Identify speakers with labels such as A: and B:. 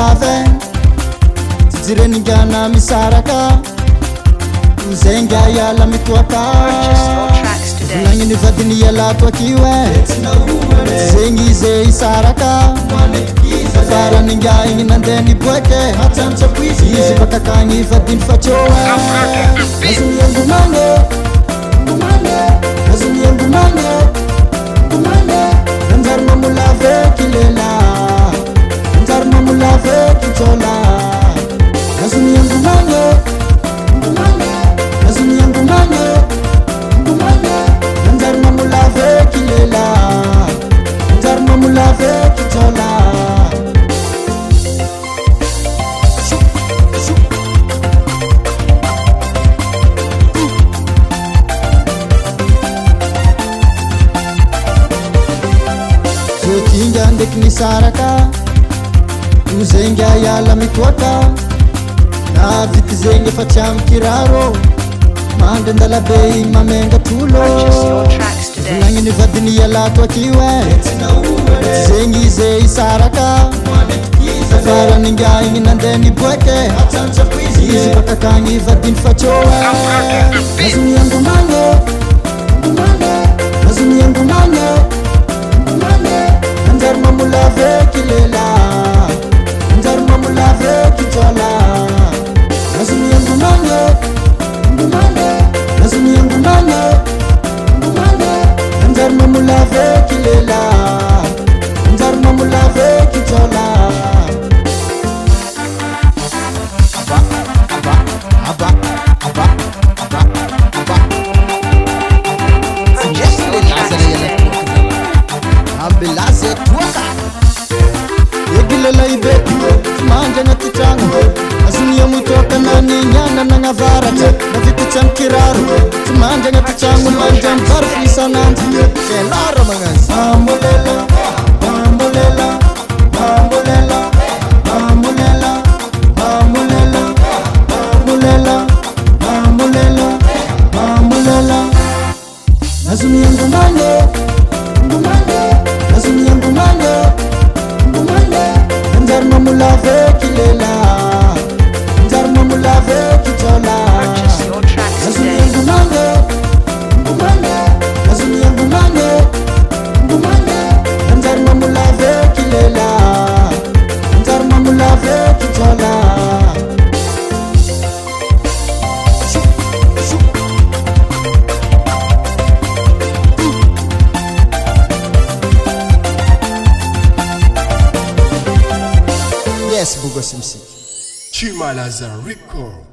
A: lave Tireningana misaraka Zenga yala mituaka Langini vadini yala tuakiwe Zengi ze isaraka Fara ninga ingi nandeni bweke Izi bakakangi vadini fachowe Nazumi yangu mange Nazumi yangu mange Nanzar mamulave kilela Nanzar mamulave kichola Nazumi yangu mange Nazumi yangu mange Nanzar mamulave kilela Nanzar mamulave kichola Tinga ndekni saraka Uzenga yala mitwaka Na viti zenge facham kiraro Manda ndala bei mamenga tulo Langini vadini yala tuakiwe Zengi ze isaraka Fara ninga ingi nandeni bweke Izi bakakangi vadini fachowe Nazumi yangu mange Nazumi yangu mange Nanzar mamulave kilela Nanzar mamulave kichola Nazumi yangu mange Nazumi yangu mange Nanzar mamulave kilela Nanzar mamulave kichola Ambilaze tuaka Yegilela ibetu Manja nga titangu Azuni mutoka nani nyana na ngavarate Na vitu chan kiraru Manja nga titangu manja mbarfi sananti Shelara mangazi Bambulela Bambulela Bambulela Bambulela Bambulela Bambulela Bambulela Bambulela Azuni yangu mange Nazumi yangu mange Nanzar mamulave kilela Nanzar mamulave kichola Nazumi yangu mange Nazumi yangu mange Nanzar mamulave kilela Nanzar mamulave kichola Yes, Bugo Simsi.
B: Chimalaza Record.